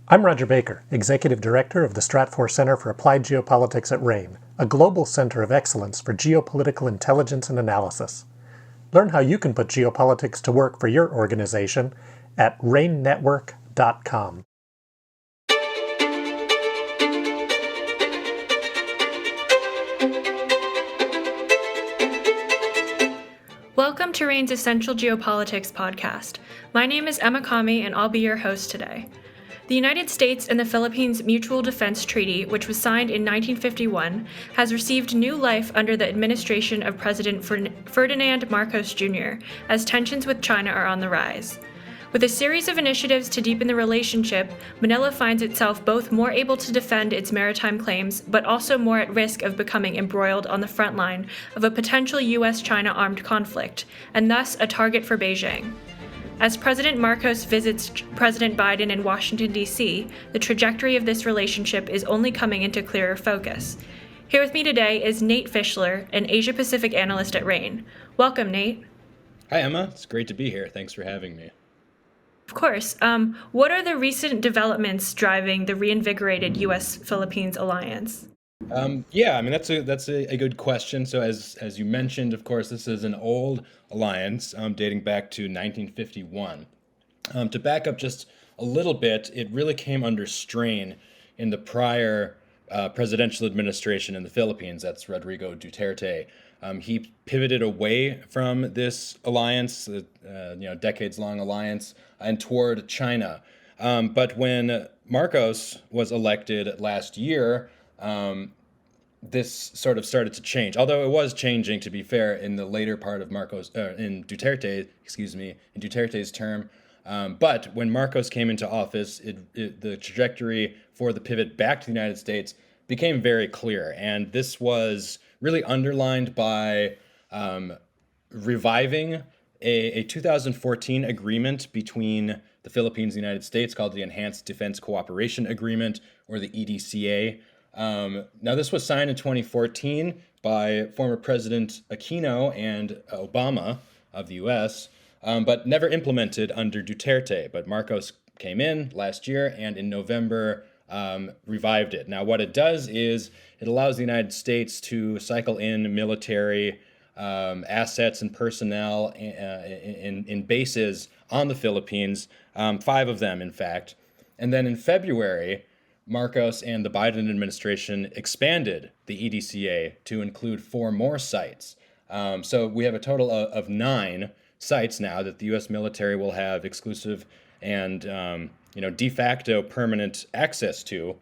I'm Roger Baker, Executive Director of the Stratfor Center for Applied Geopolitics at RANE, a global center of excellence for geopolitical intelligence and analysis. Learn how you can put geopolitics to work for your organization at ranenetwork.com. Welcome to RANE's Essential Geopolitics podcast. My name is Emma Kami, and I'll be your host today. The United States and the Philippines Mutual Defense Treaty, which was signed in 1951, has received new life under the administration of President Ferdinand Marcos Jr., as tensions with China are on the rise. With a series of initiatives to deepen the relationship, Manila finds itself both more able to defend its maritime claims, but also more at risk of becoming embroiled on the front line of a potential U.S. China armed conflict, and thus a target for Beijing. As President Marcos visits President Biden in Washington, D.C., the trajectory of this relationship is only coming into clearer focus. Here with me today is Nate Fischler, an Asia-Pacific analyst at RANE. Welcome, Nate. Hi, Emma. It's great to be here. Thanks for having me. Of course. What are the recent developments driving the reinvigorated U.S.-Philippines Alliance? That's a good question. So as you mentioned, of course, this is an old alliance dating back to 1951. To back up just a little bit, it really came under strain in the prior presidential administration in the Philippines. That's Rodrigo Duterte. He pivoted away from this alliance, decades-long alliance, and toward China. But when Marcos was elected last year, this sort of started to change. Although it was changing, to be fair, in the later part of in Duterte's term. But when Marcos came into office, the trajectory for the pivot back to the United States became very clear. And this was really underlined by reviving a 2014 agreement between the Philippines and the United States called the Enhanced Defense Cooperation Agreement, or the EDCA. Now, this was signed in 2014 by former President Aquino and Obama of the U.S., but never implemented under Duterte. But Marcos came in last year and in November revived it. Now, what it does is it allows the United States to cycle in military assets and personnel in bases on the Philippines, 5 of them, in fact. And then in February, Marcos and the Biden administration expanded the EDCA to include 4 more sites. So we have a total of 9 sites now that the U.S. military will have exclusive and de facto permanent access to.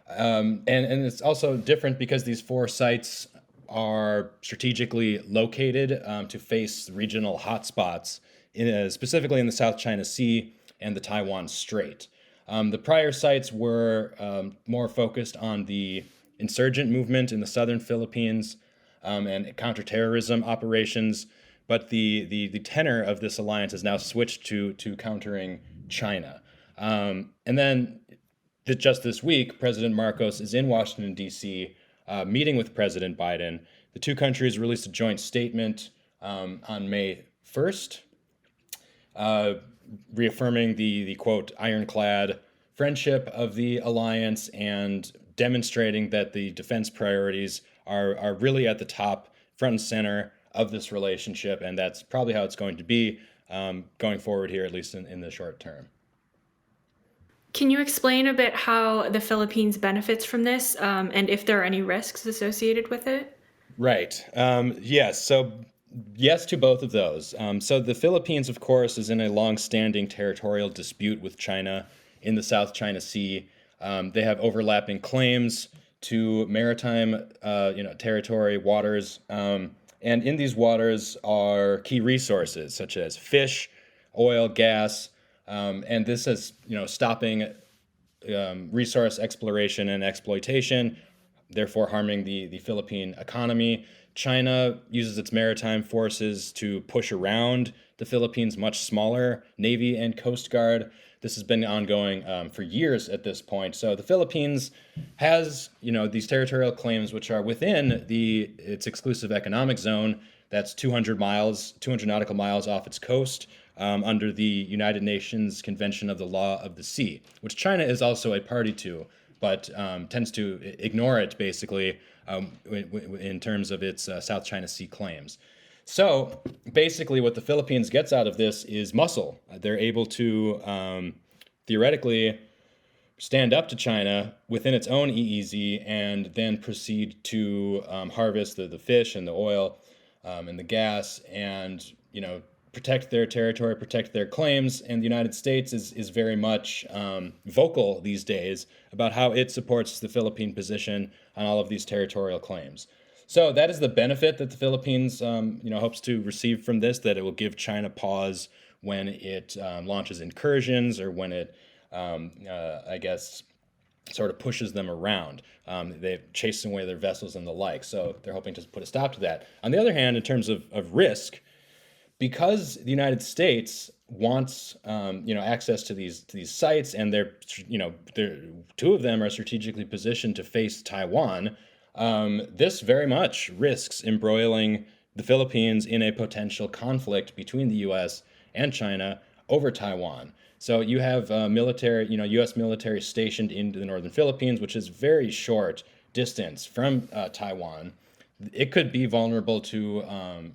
And it's also different because these 4 sites are strategically located to face regional hotspots, specifically in the South China Sea and the Taiwan Strait. The prior sites were more focused on the insurgent movement in the southern Philippines and counterterrorism operations, but the tenor of this alliance has now switched to countering China. And then just this week, President Marcos is in Washington, D.C., meeting with President Biden. The 2 countries released a joint statement on May 1st, reaffirming the quote, ironclad friendship of the alliance and demonstrating that the defense priorities are really at the top, front and center of this relationship. And that's probably how it's going to be going forward here, at least in the short term. Can you explain a bit how the Philippines benefits from this and if there are any risks associated with it? Right. Yes. So yes to both of those. So the Philippines, of course, is in a long-standing territorial dispute with China in the South China Sea. They have overlapping claims to maritime, territory, waters. And in these waters are key resources such as fish, oil, gas, and this is, stopping resource exploration and exploitation, therefore harming the Philippine economy. China uses its maritime forces to push around the Philippines' much smaller Navy and Coast Guard. This has been ongoing for years at this point. So the Philippines has, these territorial claims which are within its exclusive economic zone. That's 200 nautical miles off its coast, under the United Nations Convention of the Law of the Sea, which China is also a party to, but tends to ignore it basically in terms of its South China Sea claims. So basically, what the Philippines gets out of this is muscle. They're able to theoretically stand up to China within its own EEZ and then proceed to harvest the fish and the oil and the gas and, protect their territory, protect their claims. And the United States is very much vocal these days about how it supports the Philippine position on all of these territorial claims. So that is the benefit that the Philippines, hopes to receive from this, that it will give China pause when it launches incursions or when it, sort of pushes them around. They've chasing away their vessels and the like. So they're hoping to put a stop to that. On the other hand, in terms of risk, because the United States wants, access to these sites, and they're two of them are strategically positioned to face Taiwan. This very much risks embroiling the Philippines in a potential conflict between the U.S. and China over Taiwan. So you have U.S. military stationed into the northern Philippines, which is very short distance from Taiwan. It could be vulnerable to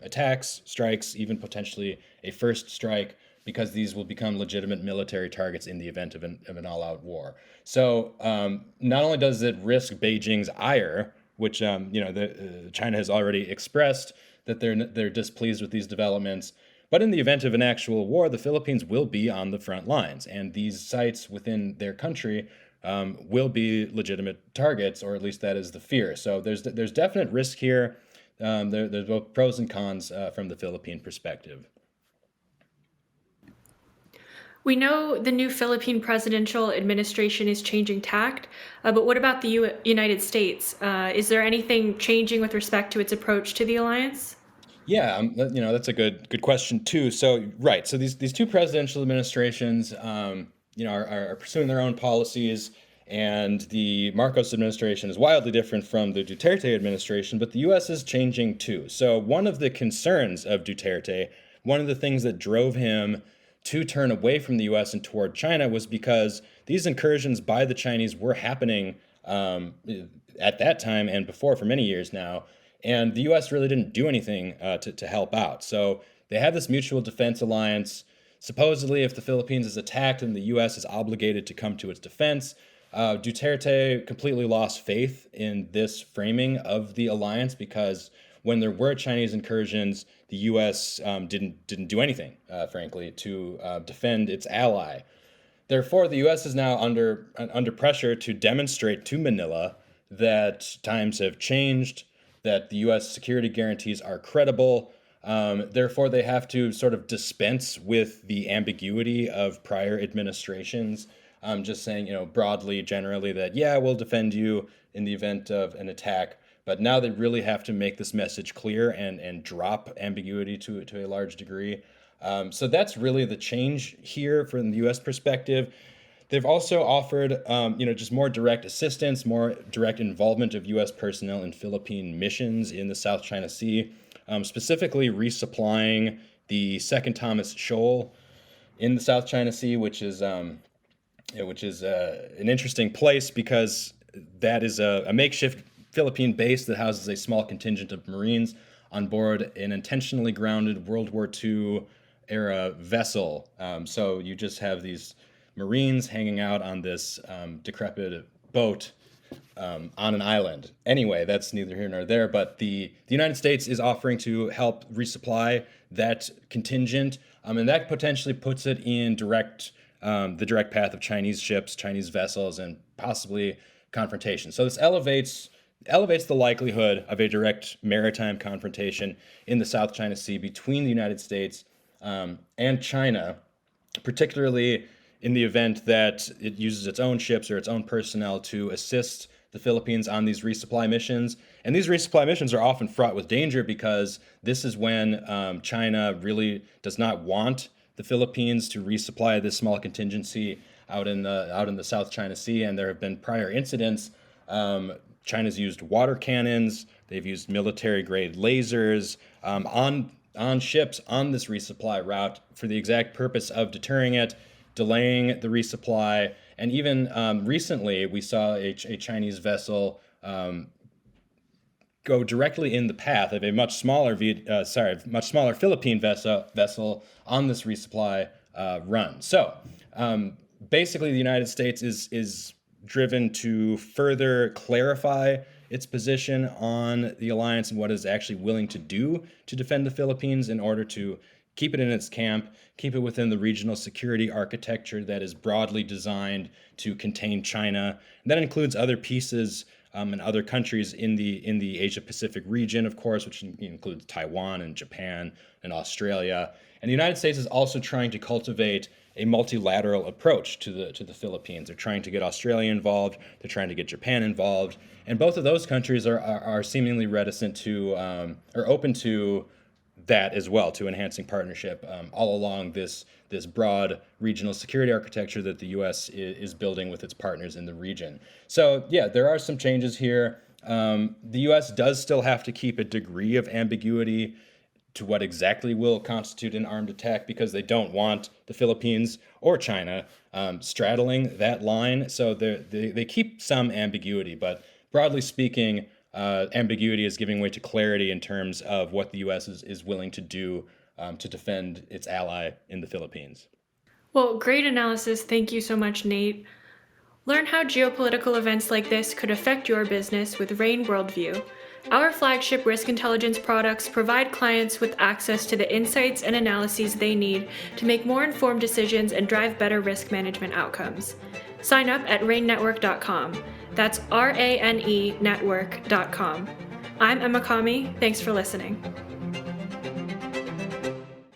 attacks, strikes, even potentially a first strike, because these will become legitimate military targets in the event of an all-out war. So not only does it risk Beijing's ire, which China has already expressed that they're displeased with these developments, but in the event of an actual war, the Philippines will be on the front lines, and these sites within their country will be legitimate targets, or at least that is the fear. So there's definite risk here. There's both pros and cons from the Philippine perspective. We know the new Philippine presidential administration is changing tact, but what about the United States? Is there anything changing with respect to its approach to the alliance? Yeah, that's a good question too. So right, so these two presidential administrations, are pursuing their own policies, and the Marcos administration is wildly different from the Duterte administration, but the U.S. is changing too. So one of the concerns of Duterte, one of the things that drove him to turn away from the U.S. and toward China, was because these incursions by the Chinese were happening at that time and before for many years now. And the U.S. really didn't do anything to help out. So they have this mutual defense alliance. Supposedly, if the Philippines is attacked, then the U.S. is obligated to come to its defense. Duterte completely lost faith in this framing of the alliance, because when there were Chinese incursions, the U.S. didn't do anything, frankly, to defend its ally. Therefore, the U.S. is now under pressure to demonstrate to Manila that times have changed, that the U.S. security guarantees are credible. Therefore, they have to sort of dispense with the ambiguity of prior administrations, just saying, broadly, generally, that, yeah, we'll defend you in the event of an attack. But now they really have to make this message clear and drop ambiguity to a large degree. So that's really the change here from the U.S. perspective. They've also offered, just more direct assistance, more direct involvement of U.S. personnel in Philippine missions in the South China Sea, specifically resupplying the Second Thomas Shoal in the South China Sea, which is an interesting place, because that is a makeshift Philippine base that houses a small contingent of Marines on board an intentionally grounded World War II era vessel. So you just have these Marines hanging out on this decrepit boat on an island. Anyway, that's neither here nor there, but the United States is offering to help resupply that contingent, and that potentially puts it in the direct path of Chinese ships, Chinese vessels, and possibly confrontation. So this elevates the likelihood of a direct maritime confrontation in the South China Sea between the United States and China, particularly in the event that it uses its own ships or its own personnel to assist the Philippines on these resupply missions. And these resupply missions are often fraught with danger, because this is when China really does not want the Philippines to resupply this small contingency out in the South China Sea. And there have been prior incidents. China's used water cannons. They've used military-grade lasers on on ships on this resupply route for the exact purpose of deterring it, delaying the resupply, and even recently we saw a Chinese vessel go directly in the path of a much smaller Philippine vessel on this resupply run. So basically, the United States is driven to further clarify its position on the alliance and what it's actually willing to do to defend the Philippines in order to keep it in its camp, keep it within the regional security architecture that is broadly designed to contain China. And that includes other pieces and other countries in the Asia-Pacific region, of course, which includes Taiwan and Japan and Australia. And the United States is also trying to cultivate a multilateral approach to the Philippines. They're trying to get Australia involved. They're trying to get Japan involved. And both of those countries are seemingly reticent to or open to that as well, to enhancing partnership all along this broad regional security architecture that the U.S. is building with its partners in the region. So yeah, there are some changes here. The U.S. does still have to keep a degree of ambiguity to what exactly will constitute an armed attack, because they don't want the Philippines or China straddling that line. So they keep some ambiguity, but broadly speaking, ambiguity is giving way to clarity in terms of what the U.S. is willing to do to defend its ally in the Philippines. Well, great analysis. Thank you so much, Nate. Learn how geopolitical events like this could affect your business with RANE Worldview. Our flagship risk intelligence products provide clients with access to the insights and analyses they need to make more informed decisions and drive better risk management outcomes. Sign up at ranenetwork.com. That's RANE network.com. I'm Emma Kami. Thanks for listening.